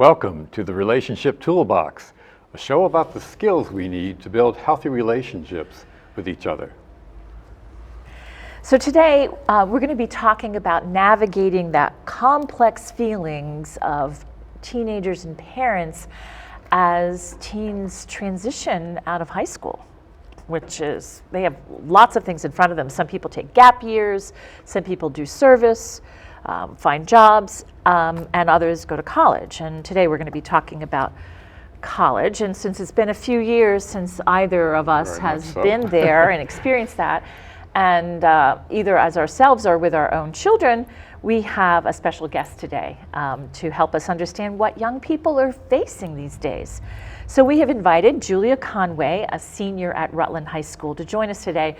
Welcome to the Relationship Toolbox, a show about the skills we need to build healthy relationships with each other. So today we're going to be talking about navigating that complex feelings of teenagers and parents as teens transition out of high school, which is, they have lots of things in front of them. Some people take gap years, some people do service, find jobs, and others go to college. And today we're going to be talking about college. And since it's been a few years since either of us has been there and experienced that, and either as ourselves or with our own children, we have a special guest today to help us understand what young people are facing these days. So we have invited Julia Conway, a senior at Rutland High School, to join us today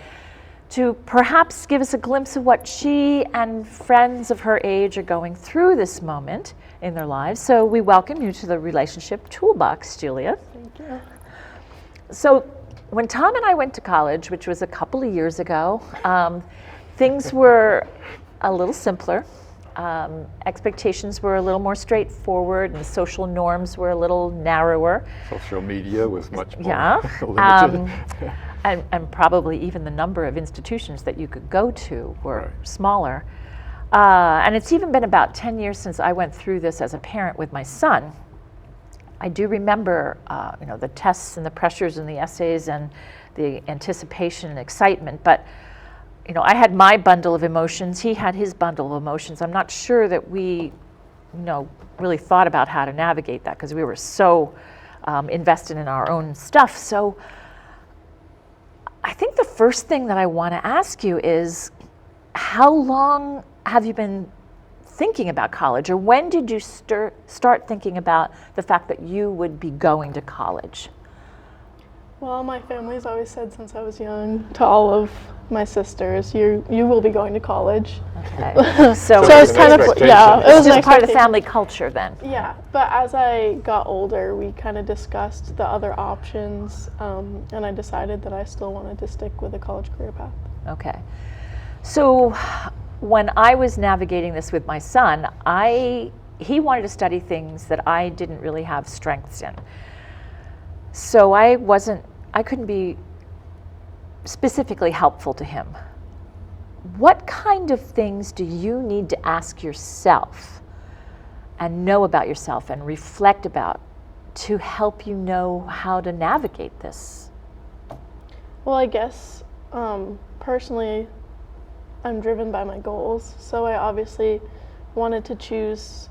to perhaps give us a glimpse of what she and friends of her age are going through this moment in their lives. So we welcome you to the Relationship Toolbox, Julia. Thank you. So when Tom and I went to college, which was a couple of years ago, things were a little simpler. Expectations were a little more straightforward, and social norms were a little narrower. Social media was much more limited. And probably even the number of institutions that you could go to were smaller. And it's even been about 10 years since I went through this as a parent with my son. I do remember the tests and the pressures and the essays and the anticipation and excitement, but I had my bundle of emotions, he had his bundle of emotions. I'm not sure that we really thought about how to navigate that because we were so invested in our own stuff. So I think the first thing that I want to ask you is, how long have you been thinking about college, or when did you start thinking about the fact that you would be going to college? Well, my family's always said since I was young to all of my sisters, you will be going to college. Okay. So it's kind of, it was just part of the family culture then. Yeah, but as I got older, we kind of discussed the other options, and I decided that I still wanted to stick with a college career path. Okay. So when I was navigating this with my son, he wanted to study things that I didn't really have strengths in. So I couldn't be specifically helpful to him. What kind of things do you need to ask yourself and know about yourself and reflect about to help you know how to navigate this? Well, I guess personally, I'm driven by my goals. So I obviously wanted to choose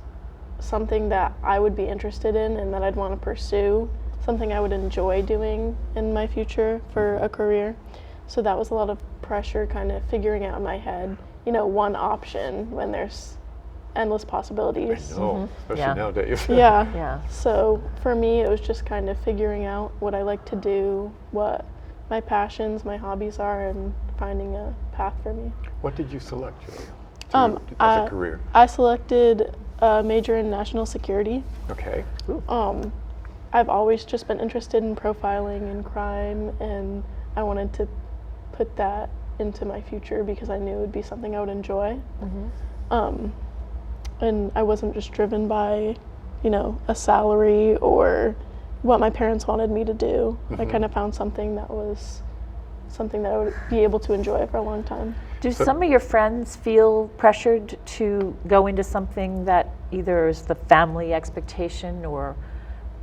something that I would be interested in and that I'd want to pursue, something I would enjoy doing in my future for a career. So that was a lot of pressure kind of figuring out in my head, one option when there's endless possibilities. I know, especially nowadays. Yeah. So for me, it was just kind of figuring out what I like to do, what my passions, my hobbies are, and finding a path for me. What did you select, Julia, as a career? I selected a major in national security. Okay. I've always just been interested in profiling and crime, and I wanted to put that into my future because I knew it would be something I would enjoy. Mm-hmm. And I wasn't just driven by, a salary or what my parents wanted me to do. Mm-hmm. I kind of found something that was something that I would be able to enjoy for a long time. Do some of your friends feel pressured to go into something that either is the family expectation or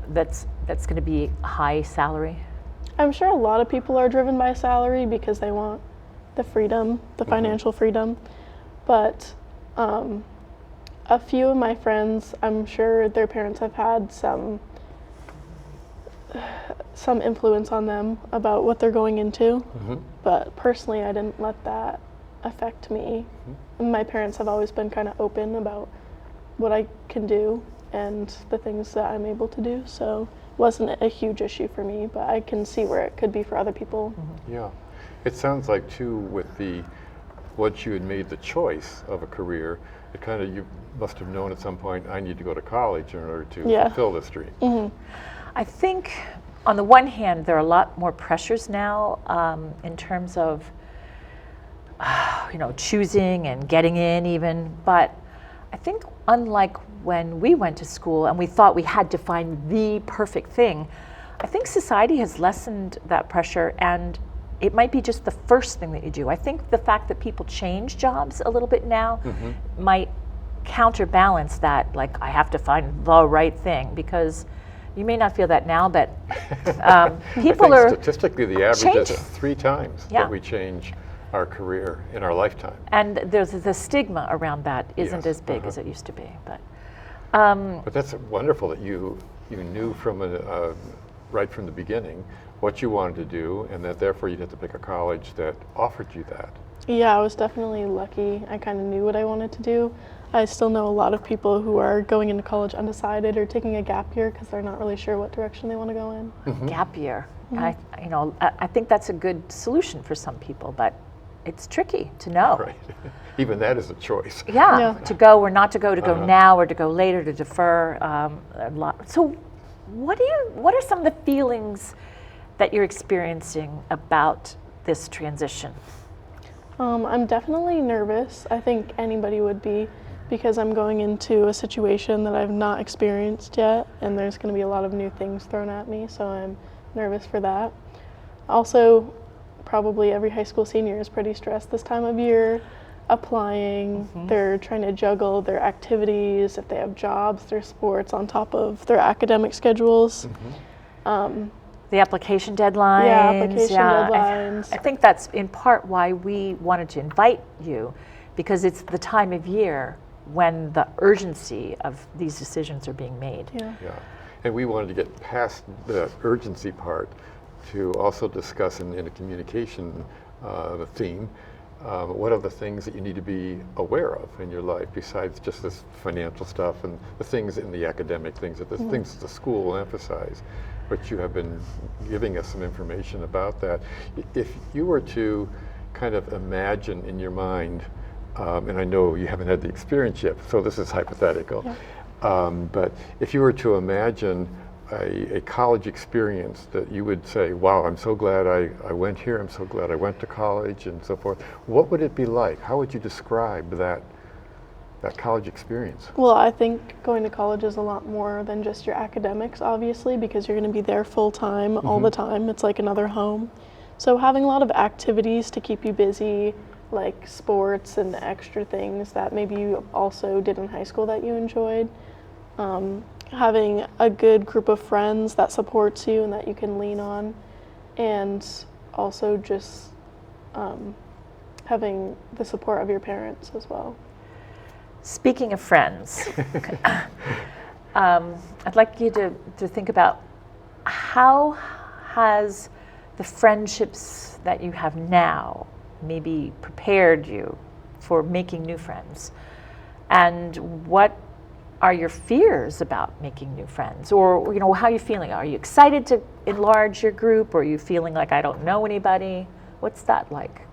that's going to be high salary? I'm sure a lot of people are driven by salary because they want the freedom, the financial freedom. But a few of my friends, I'm sure their parents have had some influence on them about what they're going into. Mm-hmm. But personally, I didn't let that affect me. Mm-hmm. My parents have always been kind of open about what I can do and the things that I'm able to do, so it wasn't a huge issue for me, but I can see where it could be for other people. Mm-hmm. Yeah, it sounds like too with once you had made the choice of a career, it kind of, you must have known at some point, I need to go to college in order to fulfill this dream. Mm-hmm. I think on the one hand, there are a lot more pressures now in terms of choosing and getting in even, but I think unlike when we went to school and we thought we had to find the perfect thing. I think society has lessened that pressure, and it might be just the first thing that you do. I think the fact that people change jobs a little bit now might counterbalance that, like, I have to find the right thing, because you may not feel that now, but people I are think statistically the average changing. is 3 times Yeah. that we change our career in our lifetime. And there's the stigma around that isn't Yes. as big as it used to be. But But that's wonderful that you knew from right from the beginning what you wanted to do, and that therefore you'd have to pick a college that offered you that. Yeah, I was definitely lucky. I kind of knew what I wanted to do. I still know a lot of people who are going into college undecided or taking a gap year because they're not really sure what direction they want to go in. gap year, I think that's a good solution for some people, but it's tricky to know. Right. Even that is a choice. Yeah, Yeah. to go or not to go now or to go later, to defer. A lot. So, what are some of the feelings that you're experiencing about this transition? I'm definitely nervous. I think anybody would be, because I'm going into a situation that I've not experienced yet, and there's going to be a lot of new things thrown at me, so I'm nervous for that. Also, probably every high school senior is pretty stressed this time of year, applying. They're trying to juggle their activities, if they have jobs, their sports, on top of their academic schedules. The application deadlines. Yeah, application deadlines. I think that's in part why we wanted to invite you, because it's the time of year when the urgency of these decisions are being made. Yeah. Yeah. And we wanted to get past the urgency part to also discuss in a communication theme, what are the things that you need to be aware of in your life besides just this financial stuff and the things in the academic things, that the things that the school will emphasize. But you have been giving us some information about that. If you were to kind of imagine in your mind, and I know you haven't had the experience yet, so this is hypothetical, but if you were to imagine a college experience that you would say, wow, I'm so glad I went here, I'm so glad I went to college and so forth, what would it be like? How would you describe that college experience? Well, I think going to college is a lot more than just your academics, obviously, because you're going to be there full time all the time. It's like another home. So having a lot of activities to keep you busy, like sports and extra things that maybe you also did in high school that you enjoyed. Having a good group of friends that supports you and that you can lean on, and also just having the support of your parents as well. Speaking of friends, I'd like you to think about how has the friendships that you have now maybe prepared you for making new friends, and what are your fears about making new friends, or how are you feeling? Are you excited to enlarge your group, or are you feeling like I don't know anybody? What's that like?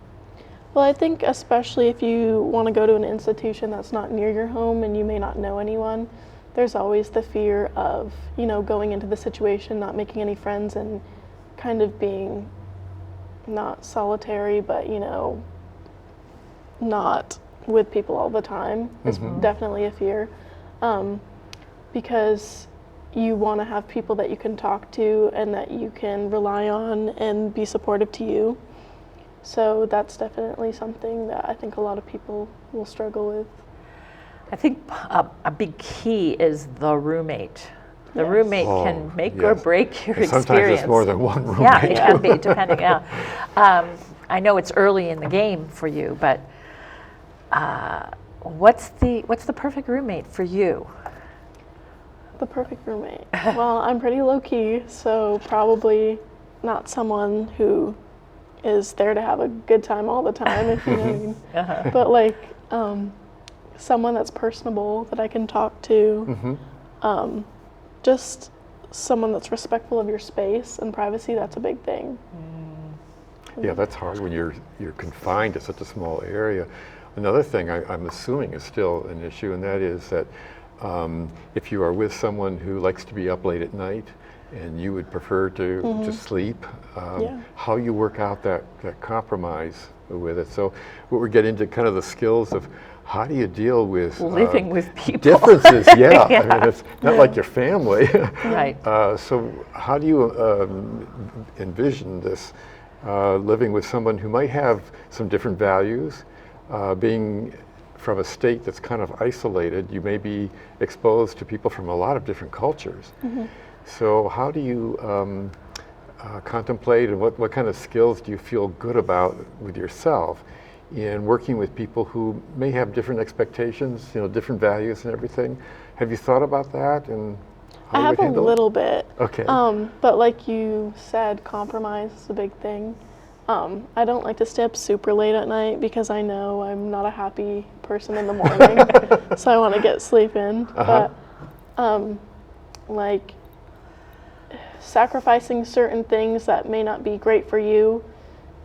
Well, I think especially if you want to go to an institution that's not near your home and you may not know anyone, there's always the fear of, going into the situation, not making any friends, and kind of being not solitary, but, not with people all the time. It's definitely a fear, because you want to have people that you can talk to and that you can rely on and be supportive to you. So that's definitely something that I think a lot of people will struggle with. I think a big key is the roommate. The Yes. roommate can make or break your And experience. sometimes it's more than one roommate. Yeah, it can be, depending. I know it's early in the game for you, but what's the perfect roommate for you? The perfect roommate. Well, I'm pretty low key, so probably not someone who is there to have a good time all the time, if you know what I mean. But like someone that's personable, that I can talk to. Just someone that's respectful of your space and privacy. That's a big thing. Yeah, that's hard when you're confined to such a small area. Another thing I'm assuming is still an issue, and that is that if you are with someone who likes to be up late at night and you would prefer to sleep, how you work out that compromise with it. So we're getting into kind of the skills of how do you deal with Living with people. differences? Yeah, Yeah. I mean, it's not like your family. Right. So how do you envision this, living with someone who might have some different values, being from a state that's kind of isolated? You may be exposed to people from a lot of different cultures. So how do you contemplate, and what kind of skills do you feel good about with yourself in working with people who may have different expectations, different values and everything? Have you thought about that? And how I you have would a handle it? little bit. Okay. But like you said, compromise is a big thing. I don't like to stay up super late at night because I know I'm not a happy person in the morning, so I want to get sleep in. Uh-huh. But like sacrificing certain things that may not be great for you,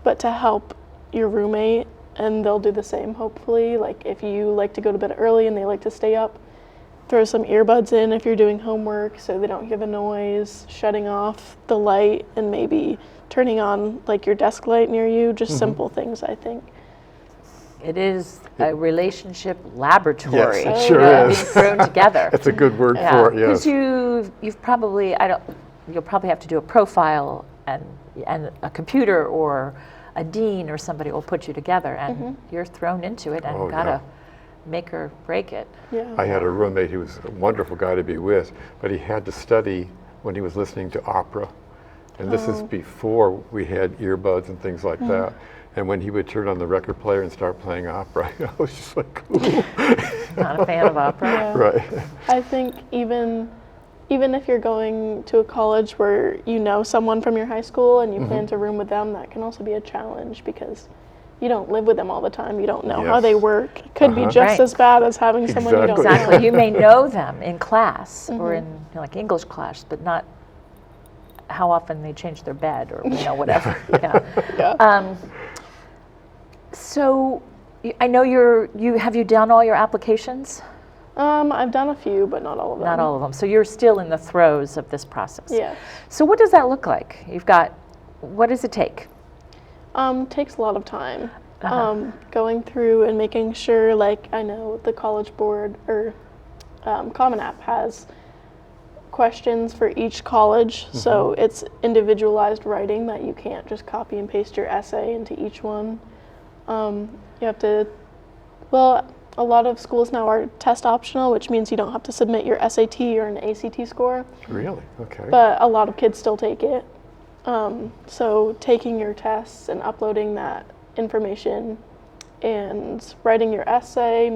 but to help your roommate, and they'll do the same hopefully. Like if you like to go to bed early and they like to stay up, throw some earbuds in if you're doing homework so they don't hear the noise, shutting off the light and maybe turning on like your desk light near you, just simple things, I think. It is a relationship laboratory. Yes, it sure being is. thrown together. That's a good word for it, yes. Because you've probably, you'll probably have to do a profile and a computer or a dean or somebody will put you together, and you're thrown into it and Oh, gotta make or break it. Yeah. I had a roommate who was a wonderful guy to be with, but he had to study when he was listening to opera. And this is before we had earbuds and things like that. And when he would turn on the record player and start playing opera, I was just like, ooh. Not a fan of opera. Yeah. Right. I think even if you're going to a college where you know someone from your high school and you plan to room with them, that can also be a challenge because you don't live with them all the time. You don't know how they Yes. work. It could be just Right. as bad as having someone you don't know. Exactly. You may know them in class or in like English class, but not how often they change their bed or whatever. Yeah. So I know have you done all your applications? I've done a few, but not all of them. Not all of them. So you're still in the throes of this process. Yeah. So what does that look like? What does it take? Takes a lot of time. Going through and making sure, like, I know the College Board or Common App has questions for each college, so it's individualized writing that you can't just copy and paste your essay into each one. You have to, a lot of schools now are test optional, which means you don't have to submit your SAT or an ACT score, Really? Okay. but a lot of kids still take it. So taking your tests and uploading that information and writing your essay,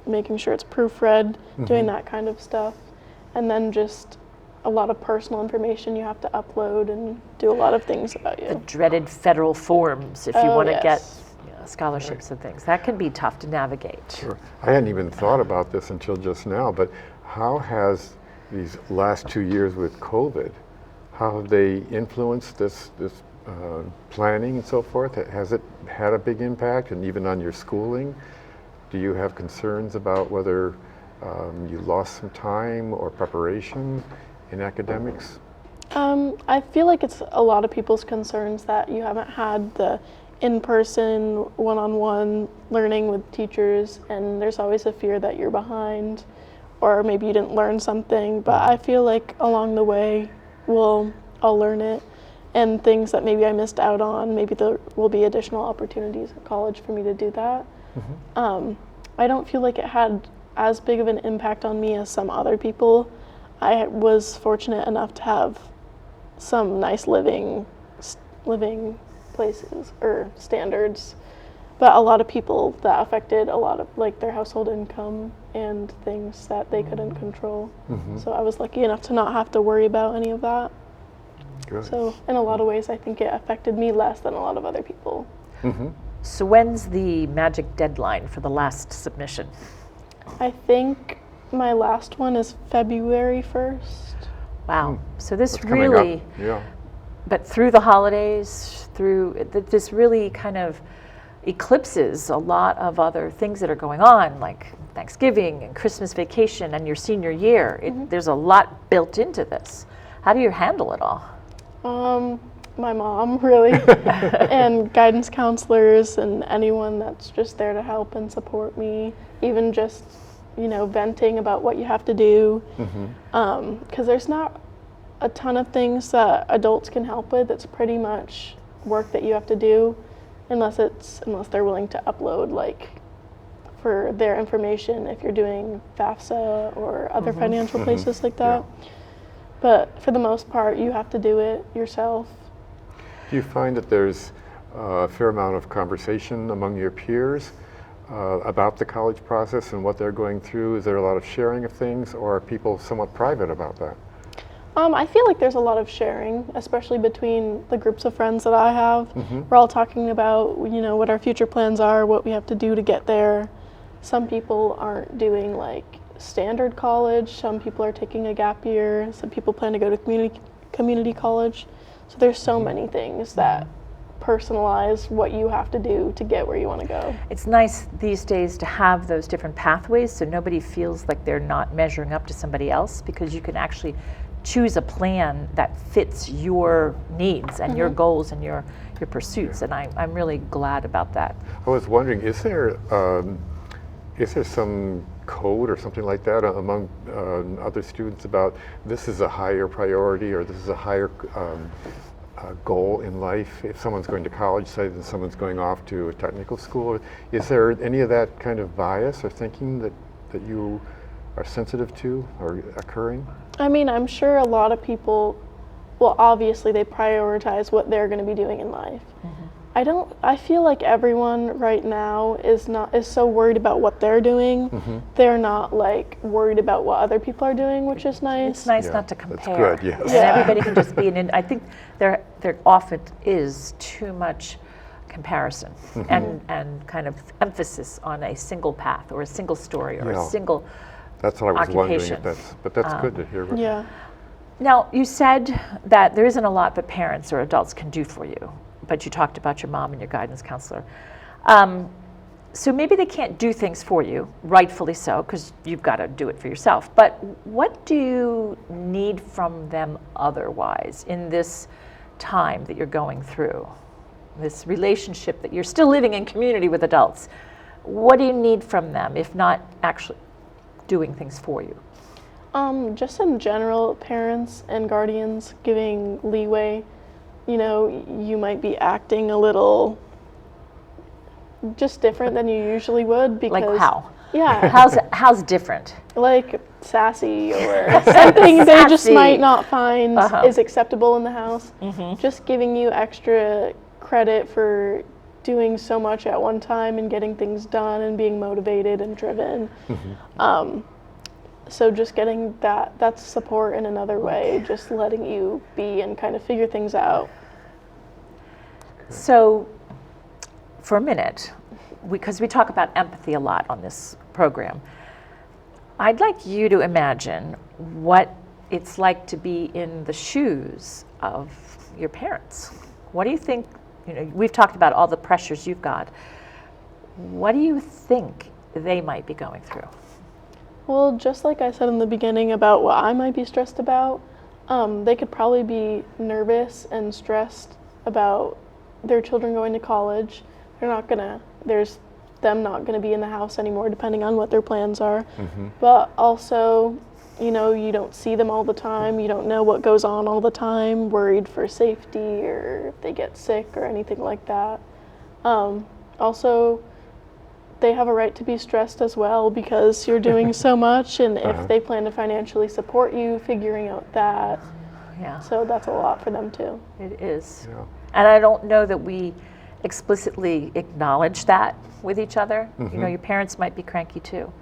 making sure it's proofread, doing that kind of stuff. And then just a lot of personal information you have to upload and do a lot of things about The you. dreaded federal forms if you Oh, want to get yes. scholarships and things. That can be tough to navigate. Sure. I hadn't even thought about this until just now, but how has these last 2 years with COVID, how have they influenced this planning and so forth? Has it had a big impact, and even on your schooling? Do you have concerns about whether you lost some time or preparation in academics? I feel like it's a lot of people's concerns that you haven't had the in-person, one-on-one learning with teachers, and there's always a fear that you're behind, or maybe you didn't learn something, but I feel like along the way, I'll learn it, and things that maybe I missed out on, maybe there will be additional opportunities at college for me to do that. I don't feel like it had as big of an impact on me as some other people. I was fortunate enough to have some nice living places or standards, but a lot of people that affected a lot of like their household income and things that they couldn't control. So I was lucky enough to not have to worry about any of that. Good. So in a lot of ways, I think it affected me less than a lot of other people. So when's the magic deadline for the last submission? I think my last one is February 1st. Wow. So this It's coming up. really, Yeah. but through the holidays, this really kind of eclipses a lot of other things that are going on, like Thanksgiving and Christmas vacation and your senior year. There's a lot built into this. How do you handle it all? my mom, really, and guidance counselors and anyone that's just there to help and support me, even just, venting about what you have to do, because there's not a ton of things that adults can help with. It's pretty much work that you have to do, unless they're willing to upload, like, for their information if you're doing FAFSA or other financial places like that. Yeah. But for the most part, you have to do it yourself. Do you find that there's a fair amount of conversation among your peers about the college process and what they're going through? Is there a lot of sharing of things, or are people somewhat private about that? I feel like there's a lot of sharing, especially between the groups of friends that I have. We're all talking about, what our future plans are, what we have to do to get there. Some people aren't doing like standard college. Some people are taking a gap year. Some people plan to go to community college. So there's so many things that personalize what you have to do to get where you want to go. It's nice these days to have those different pathways so nobody feels like they're not measuring up to somebody else, because you can actually choose a plan that fits your needs and your goals and your pursuits, and I'm really glad about that. I was wondering, is there some code or something like that among other students about this is a higher priority or this is a higher goal in life if someone's going to college, say, than someone's going off to a technical school? Is there any of that kind of bias or thinking that you are sensitive to or occurring? I mean, I'm sure a lot of people, well, obviously they prioritize what they're going to be doing in life. I feel like everyone right now is so worried about what they're doing. They're not like worried about what other people are doing, which is nice. It's nice not to compare. That's good, yes. And everybody can just be I think there often is too much comparison and kind of emphasis on a single path or a single story or a single That's what I was wondering occupation. But that's good to hear. Yeah. Now, you said that there isn't a lot that parents or adults can do for you, but you talked about your mom and your guidance counselor. So maybe they can't do things for you, rightfully so, because you've got to do it for yourself. But what do you need from them otherwise in this time that you're going through, this relationship that you're still living in community with adults? What do you need from them, if not actually doing things for you? Just in general, parents and guardians giving leeway. You might be acting a little just different than you usually would, because Like how? Yeah. How's different? Like sassy or something they just Sassy. might not find is acceptable in the house. Just giving you extra credit for doing so much at one time and getting things done and being motivated and driven. So just getting that's support in another way, just letting you be and kind of figure things out. So for a minute, because we talk about empathy a lot on this program, I'd like you to imagine what it's like to be in the shoes of your parents. What do you think, we've talked about all the pressures you've got. What do you think they might be going through? Well, just like I said in the beginning about what I might be stressed about, they could probably be nervous and stressed about their children going to college. There's them not gonna be in the house anymore, depending on what their plans are. But also, you don't see them all the time. You don't know what goes on all the time, worried for safety or if they get sick or anything like that. Also, they have a right to be stressed as well, because you're doing so much, and if they plan to financially support you, figuring out that. Yeah. So that's a lot for them too. It is. Yeah. And I don't know that we explicitly acknowledge that with each other. Your parents might be cranky too.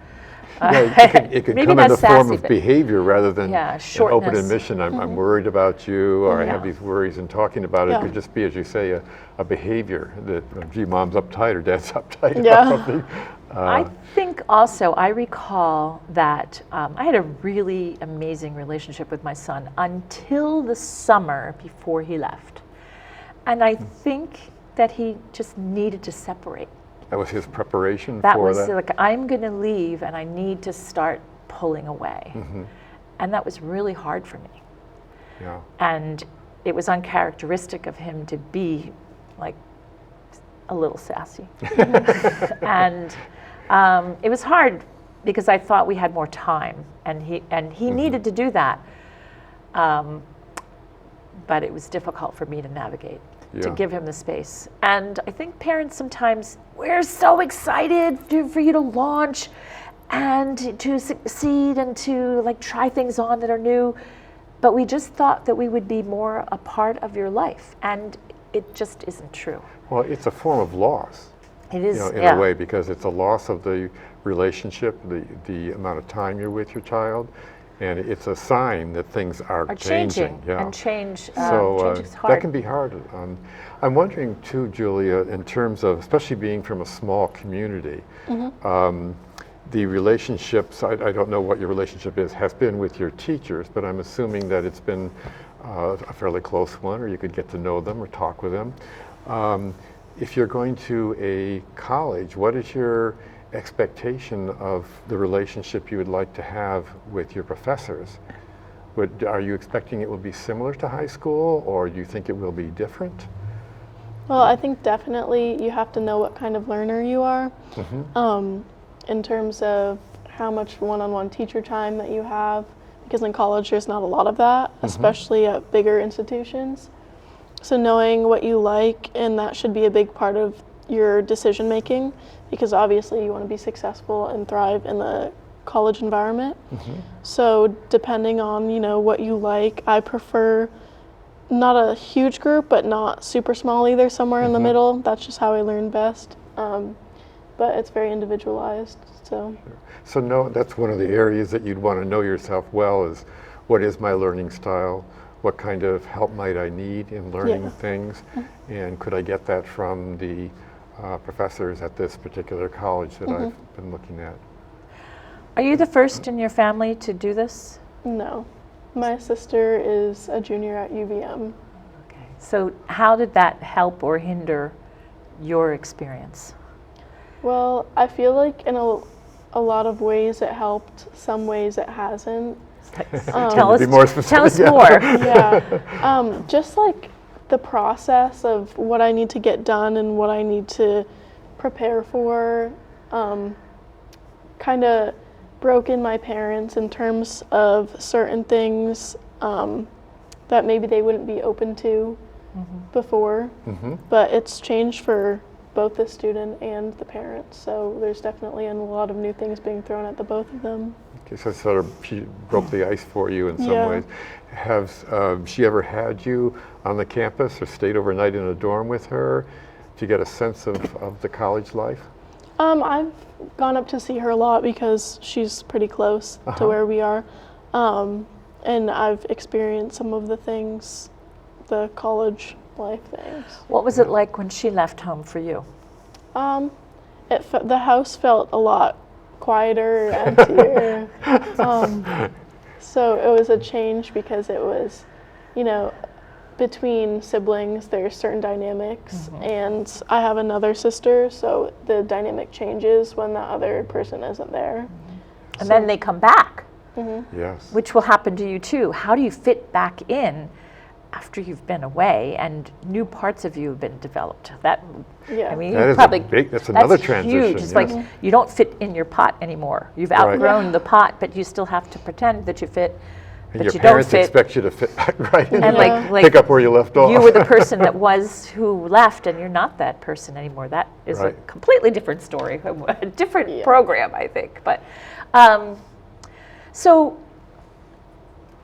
It could Maybe come in not the form sassy, of but behavior rather than Yeah, an open shortness. admission. I'm worried about you, or I have Yeah. these worries, and talking about it Yeah. could just be, as you say, a behavior that, gee, mom's uptight or dad's uptight Yeah. or something. I think also, I recall that I had a really amazing relationship with my son until the summer before he left. And I think that he just needed to separate. That was his preparation That for was that. like, I'm going to leave and I need to start pulling away. And that was really hard for me. Yeah. And it was uncharacteristic of him to be like a little sassy. And it was hard because I thought we had more time, and he needed to do that. But it was difficult for me to navigate, to give him the space. And I think parents sometimes, we're so excited for you to launch and to succeed and to like try things on that are new. But we just thought that we would be more a part of your life, and it just isn't true. Well, it's a form of loss. It is, in a way, because it's a loss of the relationship, the amount of time you're with your child, and it's a sign that things are changing. And change. So change is hard. that can be hard. I'm wondering too, Julia, in terms of, especially being from a small community, the relationships, I don't know what your relationship has been with your teachers, but I'm assuming that it's been a fairly close one, or you could get to know them or talk with them. If you're going to a college, what is your expectation of the relationship you would like to have with your professors? Are you expecting it will be similar to high school, or do you think it will be different? Well, I think definitely you have to know what kind of learner you are, in terms of how much one-on-one teacher time that you have, because in college there's not a lot of that, especially at bigger institutions. So knowing what you like, and that should be a big part of your decision making, because obviously you want to be successful and thrive in the college environment. So depending on, you know, what you like, I prefer not a huge group, but not super small either, somewhere in the middle. That's just how I learn best. But it's very individualized. So no, that's one of the areas that you'd want to know yourself well, is what is my learning style? What kind of help might I need in learning things? And could I get that from the professors at this particular college that I've been looking at? Are you the first in your family to do this? No. My sister is a junior at UVM. Okay. So how did that help or hinder your experience? Well, I feel like in a lot of ways it helped, some ways it hasn't. Tell us, be more specific, tell us more. Yeah, just like the process of what I need to get done and what I need to prepare for, kind of broke in my parents in terms of certain things that maybe they wouldn't be open to before, but it's changed for both the student and the parents, so there's definitely a lot of new things being thrown at the both of them. Okay, so sort of she broke the ice for you in some ways. Has she ever had you on the campus or stayed overnight in a dorm with her to get a sense of the college life? I've gone up to see her a lot because she's pretty close to where we are, and I've experienced some of the things, the college life things. What was it like when she left home for you? The house felt a lot quieter, emptier. So it was a change because it was, you know, between siblings there's certain dynamics, and I have another sister, so the dynamic changes when the other person isn't there. And then they come back, Yes. which will happen to you too. How do you fit back in after you've been away and new parts of you have been developed? That, Yeah. I mean, That you is probably, that's another that's transition. huge. It's yes. like you don't fit in your pot anymore. You've outgrown the pot, but you still have to pretend that you fit, And but your you don't parents fit. expect you to fit back right in. And like Pick up where you left off. you were the person that was who left, and you're not that person anymore. That is a Right. completely different story, a different program, I think. But so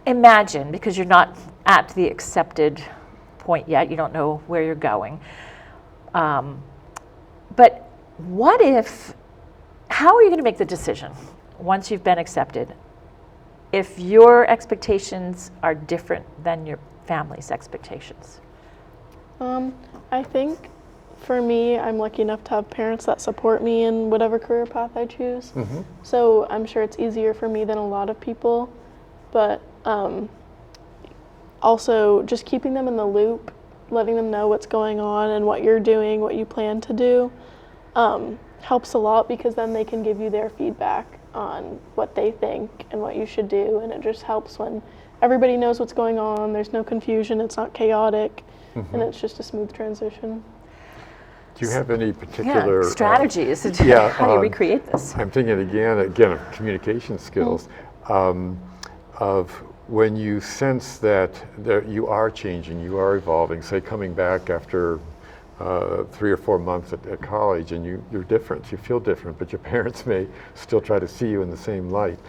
imagine, because you're not at the accepted point yet, you don't know where you're going. But what if? How are you going to make the decision once you've been accepted if your expectations are different than your family's expectations? I think for me, I'm lucky enough to have parents that support me in whatever career path I choose. So I'm sure it's easier for me than a lot of people, but also just keeping them in the loop, letting them know what's going on and what you're doing, what you plan to do, helps a lot, because then they can give you their feedback on what they think and what you should do, and it just helps when everybody knows what's going on. There's no confusion. It's not chaotic, and it's just a smooth transition. Do you have any particular strategies? How do you recreate this? I'm thinking again of communication skills, of when you sense that you are changing, you are evolving, say coming back after 3 or 4 months at college, and you're different, you feel different, but your parents may still try to see you in the same light.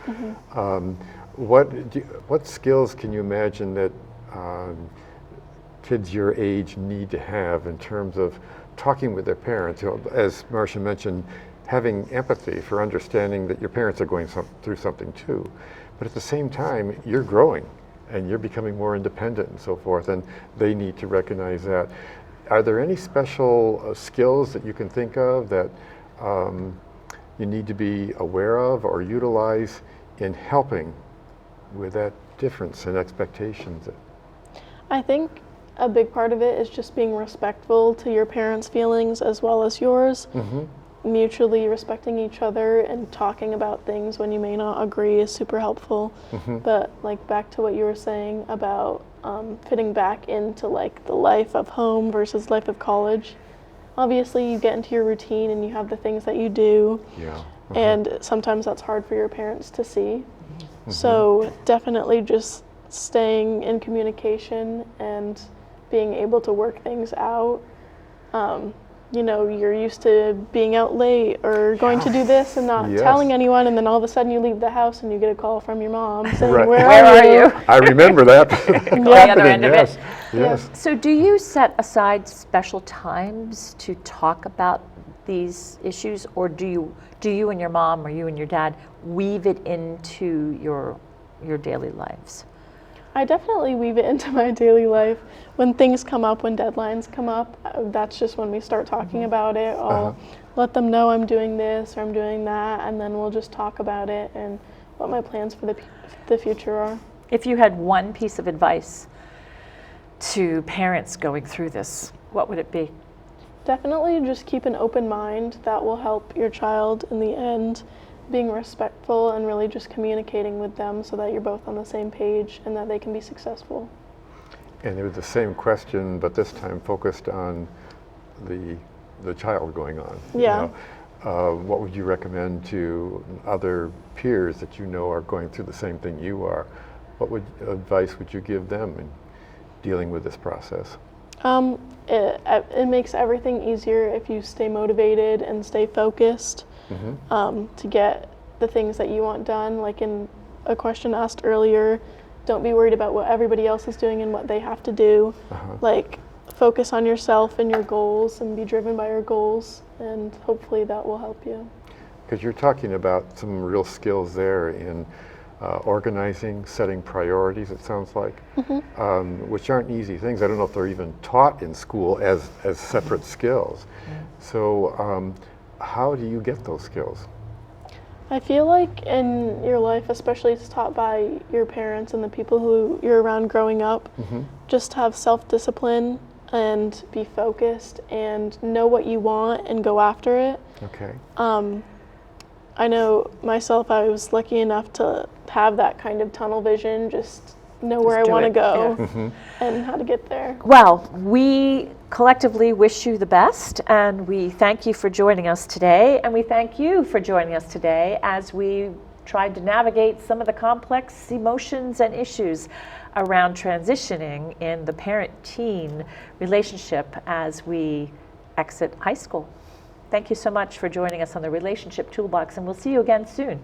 What skills can you imagine that kids your age need to have in terms of talking with their parents? As Marsha mentioned, having empathy for understanding that your parents are going through something too. But at the same time, you're growing and you're becoming more independent and so forth, and they need to recognize that. Are there any special skills that you can think of that you need to be aware of or utilize in helping with that difference in expectations? I think a big part of it is just being respectful to your parents' feelings as well as yours. Mutually respecting each other and talking about things when you may not agree is super helpful. But like back to what you were saying about fitting back into like the life of home versus life of college. Obviously you get into your routine and you have the things that you do. And sometimes that's hard for your parents to see. So definitely just staying in communication and being able to work things out. You know, you're used to being out late or going to do this and not telling anyone, and then all of a sudden you leave the house and you get a call from your mom saying, where are you? I remember that On the other end of it. Yes. So do you set aside special times to talk about these issues, or do you and your mom or you and your dad weave it into your daily lives? I definitely weave it into my daily life. When things come up, when deadlines come up, that's just when we start talking about it. I'll let them know I'm doing this or I'm doing that, and then we'll just talk about it and what my plans for the future are. If you had one piece of advice to parents going through this, what would it be? Definitely just keep an open mind. That will help your child in the end. Being respectful and really just communicating with them so that you're both on the same page and that they can be successful. And it was the same question, but this time focused on the child going on. Yeah. What would you recommend to other peers that you know are going through the same thing you are? What advice would you give them in dealing with this process? It makes everything easier if you stay motivated and stay focused. To get the things that you want done. Like in a question asked earlier, don't be worried about what everybody else is doing and what they have to do. Like focus on yourself and your goals and be driven by your goals, and hopefully that will help you. Because you're talking about some real skills there in organizing, setting priorities, it sounds like, which aren't easy things. I don't know if they're even taught in school as separate skills. So how do you get those skills? I feel like in your life, especially it's taught by your parents and the people who you're around growing up, just have self-discipline and be focused and know what you want and go after it. Okay. I know myself, I was lucky enough to have that kind of tunnel vision, just know where I want to go and how to get there. Well, we collectively wish you the best, and we thank you for joining us today, and we thank you for joining us today as we tried to navigate some of the complex emotions and issues around transitioning in the parent-teen relationship as we exit high school. Thank you so much for joining us on the Relationship Toolbox, and we'll see you again soon.